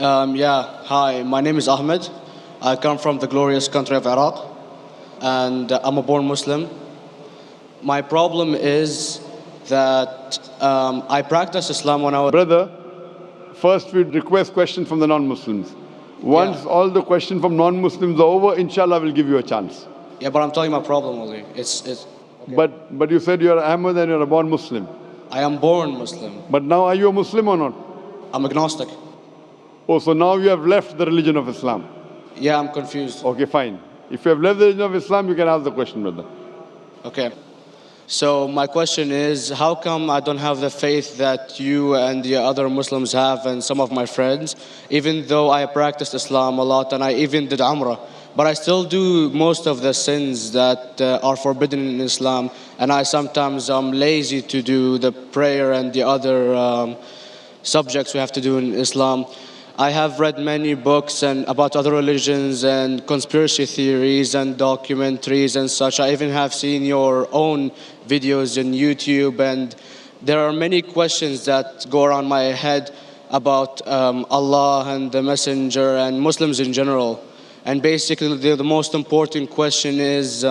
Hi, my name is Ahmed. I come from the glorious country of Iraq, and I'm a born Muslim. My problem is that I practiced Islam when I was... Brother, first we request questions from the non-Muslims. Once all the questions from non-Muslims are over, inshallah, we'll give you a chance. Yeah, but I'm telling you my problem only. Okay. But you said you're Ahmed and you're a born Muslim. I am born Muslim. But now are you a Muslim or not? I'm agnostic. Oh, so now you have left the religion of Islam. Yeah, I'm confused. Okay, fine. If you have left the religion of Islam, you can ask the question, brother. Okay. So my question is, how come I don't have the faith that you and the other Muslims have and some of my friends, even though I practiced Islam a lot and I even did Umrah, but I still do most of the sins that are forbidden in Islam, and I sometimes am lazy to do the prayer and the other subjects we have to do in Islam. I have read many books and about other religions and conspiracy theories and documentaries and such. I even have seen your own videos on YouTube, and there are many questions that go around my head about Allah and the Messenger and Muslims in general. And basically the most important question is,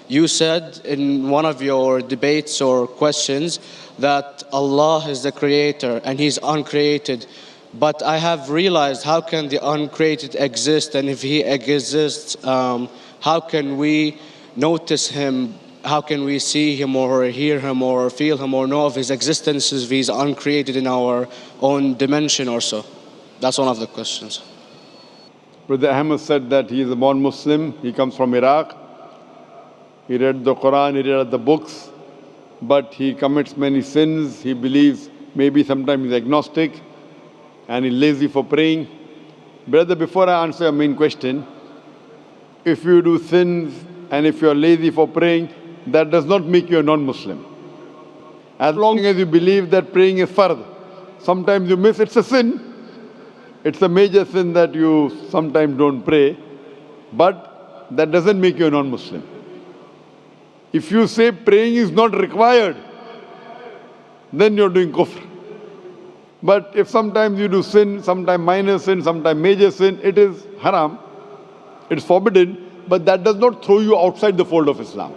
you said in one of your debates or questions that Allah is the creator and He's uncreated. But I have realized, how can the uncreated exist? And if He exists, how can we notice Him? How can we see Him or hear Him or feel Him or know of His existence if He's uncreated in our own dimension or so? That's one of the questions. Brother Ahmed said that he is a born Muslim. He comes from Iraq. He read the Quran, he read the books, but he commits many sins. He believes, maybe sometimes he's agnostic, and he's lazy for praying. Brother, before I answer your main question, if you do sins and if you're lazy for praying, that does not make you a non-Muslim. As long as you believe that praying is fard, sometimes you miss, it's a sin. It's a major sin that you sometimes don't pray, but that doesn't make you a non-Muslim. If you say praying is not required, then you're doing kufr. But if sometimes you do sin, sometimes minor sin, sometimes major sin, it is haram, it's forbidden, but that does not throw you outside the fold of Islam.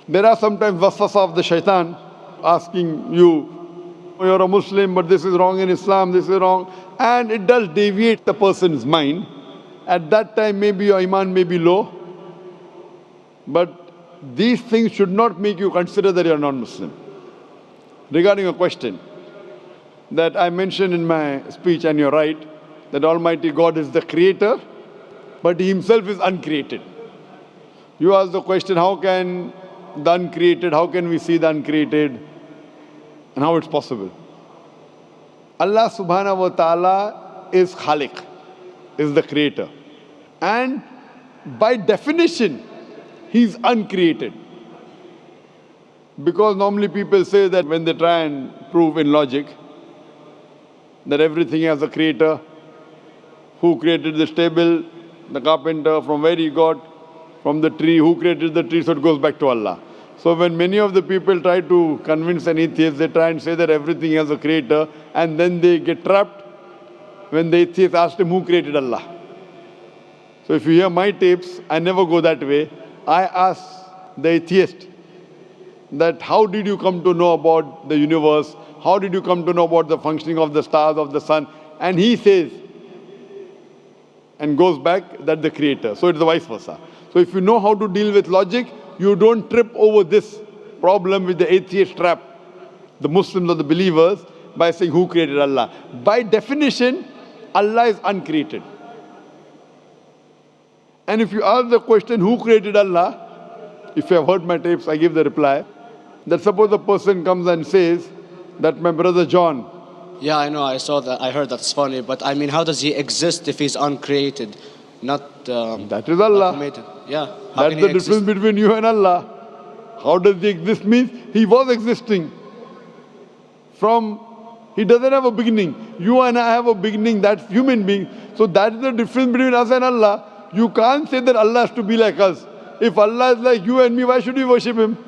There are sometimes waswasa of the shaitan asking you, you're a Muslim, but this is wrong in Islam, this is wrong. And it does deviate the person's mind. At that time, maybe your iman may be low. But these things should not make you consider that you're non-Muslim. Regarding a question that I mentioned in my speech, and you're right, that Almighty God is the creator, but He Himself is uncreated. You ask the question, how can the uncreated, how can we see the uncreated, and how it's possible? Allah subhanahu wa ta'ala is Khaliq, is the creator. And by definition, He's uncreated. Because normally people say that when they try and prove in logic that everything has a creator, who created this table, the carpenter, from where he got, from the tree, who created the tree, so it goes back to Allah. So when many of the people try to convince an atheist, they try and say that everything has a creator, and then they get trapped when the atheist asks him who created Allah. So if you hear my tapes, I never go that way. I ask the atheist that how did you come to know about the universe? How did you come to know about the functioning of the stars, of the sun? And he says, and goes back, that the creator. So it's the vice versa. So if you know how to deal with logic, you don't trip over this problem with the atheist trap, the Muslims or the believers, by saying who created Allah. By definition, Allah is uncreated. And if you ask the question, who created Allah? If you have heard my tapes, I give the reply, that suppose a person comes and says that my brother John. Yeah, I know, I saw that, I heard that's funny, but I mean, how does he exist if he's uncreated? Not that is Allah. Yeah. That's the difference between you and Allah. How does he exist? Means he was existing. He doesn't have a beginning. You and I have a beginning, that's human being. So that's the difference between us and Allah. You can't say that Allah has to be like us. If Allah is like you and me, why should we worship Him?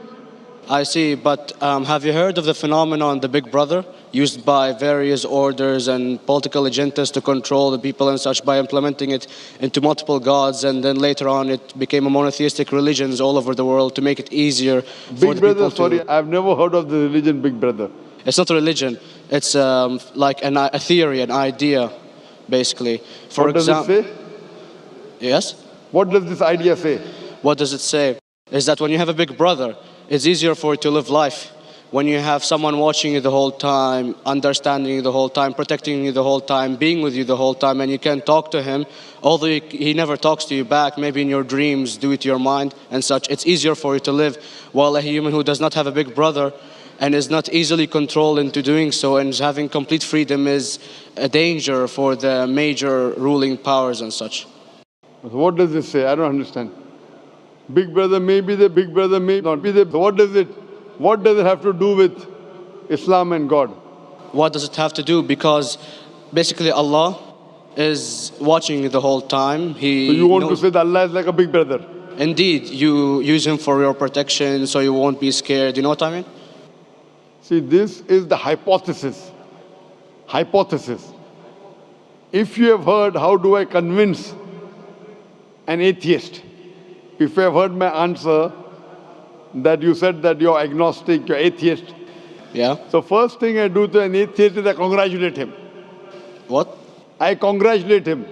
I see, but have you heard of the phenomenon, the Big Brother, used by various orders and political agendas to control the people and such by implementing it into multiple gods, and then later on it became a monotheistic religions all over the world to make it easier for Big the Brother, people to... sorry, I've never heard of the religion Big Brother. It's not a religion, it's like a theory, an idea, basically. For What does it say? Yes? What does this idea say? What does it say? Is that when you have a big brother, it's easier for you to live life. When you have someone watching you the whole time, understanding you the whole time, protecting you the whole time, being with you the whole time, and you can talk to him, although he never talks to you back, maybe in your dreams, do it to your mind and such, it's easier for you to live. While a human who does not have a big brother and is not easily controlled into doing so and is having complete freedom is a danger for the major ruling powers and such. What does this say? I don't understand. Big Brother may be there, Big Brother may not be there. What does it have to do with Islam and God? What does it have to do? Because basically Allah is watching you the whole time. So you want to say that Allah is like a big brother? Indeed, you use him for your protection so you won't be scared. You know what I mean? See, this is the hypothesis. Hypothesis. If you have heard, how do I convince an atheist? If you have heard my answer, that you said that you're agnostic, you're atheist. Yeah. So first thing I do to an atheist is I congratulate him. What? I congratulate him.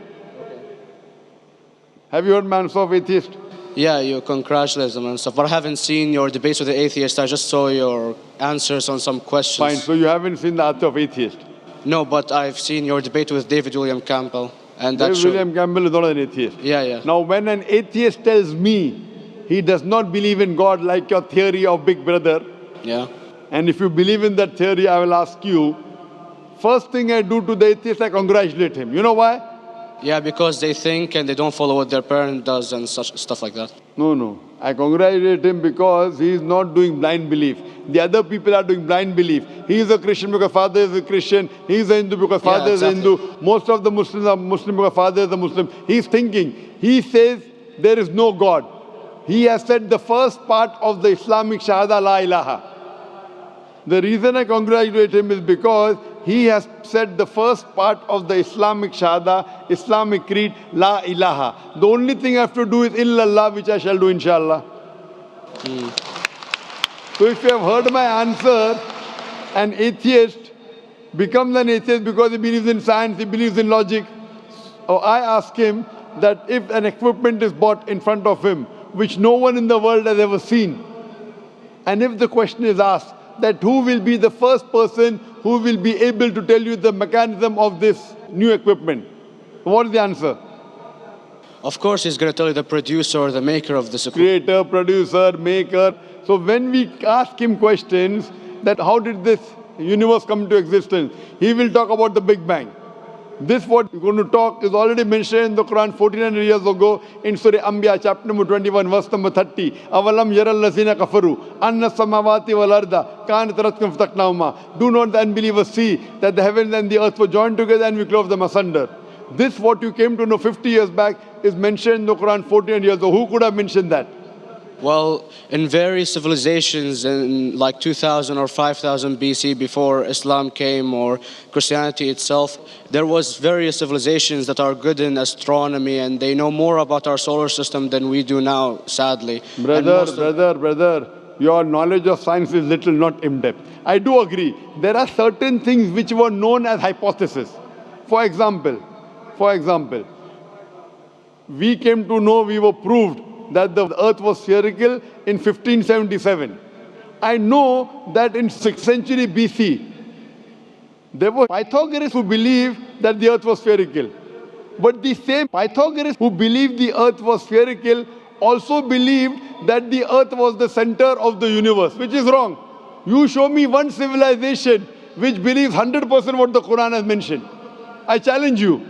Have you heard my answer of atheist? Yeah, you congratulate them and stuff. But I haven't seen your debates with the atheist. I just saw your answers on some questions. Fine, so you haven't seen the answer of atheist? No, but I've seen your debate with David William Campbell. And David William Campbell is not an atheist. Yeah. Now, when an atheist tells me he does not believe in God like your theory of Big Brother, yeah, and if you believe in that theory, I will ask you, first thing I do to the atheist, I congratulate him. You know why? Yeah, because they think and they don't follow what their parent does and such stuff like that. No. I congratulate him because he is not doing blind belief. The other people are doing blind belief. He is a Christian because father is a Christian. He is a Hindu because father is a Hindu. Most of the Muslims are Muslim because father is a Muslim. He is thinking. He says there is no God. He has said the first part of the Islamic Shahada, La ilaha. The reason I congratulate him is because he has said the first part of the Islamic Shahada, Islamic Creed, La ilaha. The only thing I have to do is illallah, which I shall do inshallah. So if you have heard my answer, an atheist becomes an atheist because he believes in science, he believes in logic. Or I ask him that if an equipment is bought in front of him, which no one in the world has ever seen, and if the question is asked, that who will be the first person who will be able to tell you the mechanism of this new equipment? What is the answer? Of course, he's going to tell you the producer or the maker of this equipment. Creator, producer, maker. So when we ask him questions that how did this universe come into existence, he will talk about the Big Bang. This what we're going to talk is already mentioned in the Quran 1400 years ago in Surah Anbiya chapter number 21 verse number 30. Avalam yaral lazina kafaru anna samawati wal arda kanat ratkum fataqnahuma. Do not the unbelievers see that the heavens and the earth were joined together and we clove them asunder. This what you came to know 50 years back is mentioned in the Quran 1400 years ago. Who could have mentioned that? Well, in various civilizations in like 2000 or 5000 BC before Islam came or Christianity itself, there was various civilizations that are good in astronomy and they know more about our solar system than we do now, sadly. Brother, your knowledge of science is little, not in-depth. I do agree. There are certain things which were known as hypotheses. For example, we came to know, we were proved that the earth was spherical in 1577. I know that in 6th century BC, there were Pythagoras who believed that the earth was spherical. But the same Pythagoras who believed the earth was spherical also believed that the earth was the center of the universe, which is wrong. You show me one civilization which believes 100% what the Quran has mentioned. I challenge you.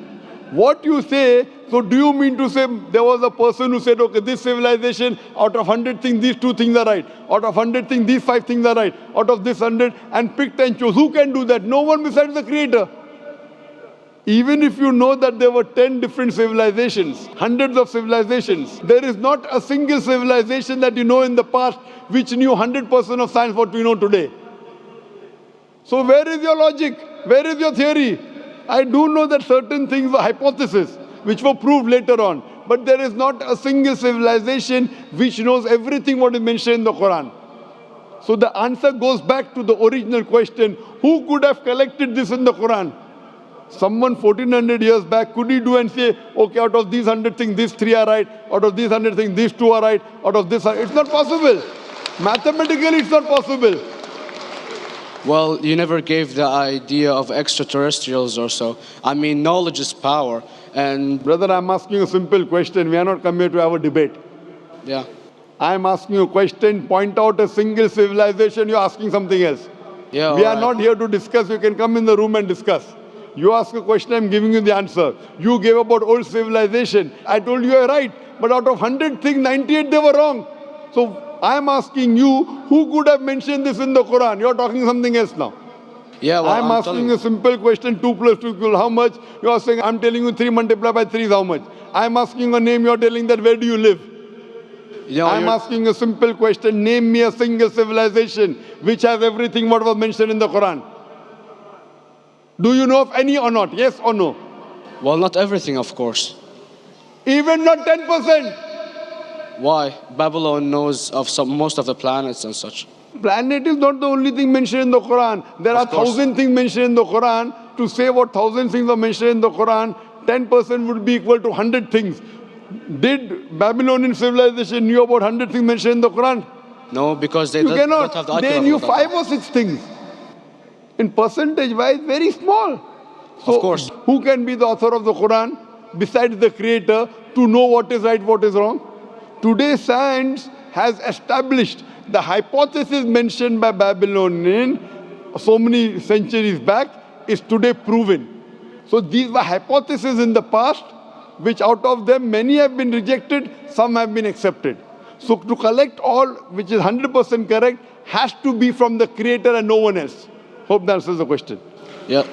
What you say, so do you mean to say there was a person who said, okay, this civilization, out of 100 things, these 2 things are right. Out of 100 things, these 5 things are right. Out of this 100, and picked and chose. Who can do that? No one besides the Creator. Even if you know that there were 10 different civilizations, hundreds of civilizations, there is not a single civilization that you know in the past which knew 100% of science what we know today. So where is your logic? Where is your theory? I do know that certain things were hypotheses which were proved later on. But there is not a single civilization which knows everything what is mentioned in the Quran. So the answer goes back to the original question, who could have collected this in the Quran? Someone 1400 years back, could he do and say, okay, out of these 100 things, these 3 are right, out of these 100 things, these 2 are right, out of this, it's not possible. Mathematically, it's not possible. Well, you never gave the idea of extraterrestrials or so. I mean, knowledge is power. And brother, I'm asking you a simple question. We are not come here to have a debate. Yeah. I'm asking you a question. Point out a single civilization. You're asking something else. Yeah. We are not here to discuss. You can come in the room and discuss. You ask a question, I'm giving you the answer. You gave about old civilization. I told you you're right. But out of 100 things, 98 they were wrong. So I'm asking you, who could have mentioned this in the Quran? You're talking something else now. Yeah, well, I'm asking a simple question, 2 plus 2 equal how much? You are saying, I'm telling you 3 multiplied by 3 is how much? I'm asking a name, you're telling that where do you live? I'm asking a simple question, name me a single civilization which has everything what was mentioned in the Quran. Do you know of any or not? Yes or no? Well, not everything, of course. Even not 10%? Why? Babylon knows of most of the planets and such. Planet is not the only thing mentioned in the Quran. There are 1,000 things mentioned in the Quran. To say what 1,000 things are mentioned in the Quran, 10% would be equal to 100 things. Did Babylonian civilization knew about 100 things mentioned in the Quran? No, because they don't have the They knew 5 or 6 things. In percentage-wise, very small. So, of course. Who can be the author of the Quran besides the creator to know what is right, what is wrong? Today, science has established the hypothesis mentioned by Babylonian so many centuries back is today proven. So these were hypotheses in the past, which out of them many have been rejected, some have been accepted. So to collect all which is 100% correct has to be from the creator and no one else. Hope that answers the question. Yeah.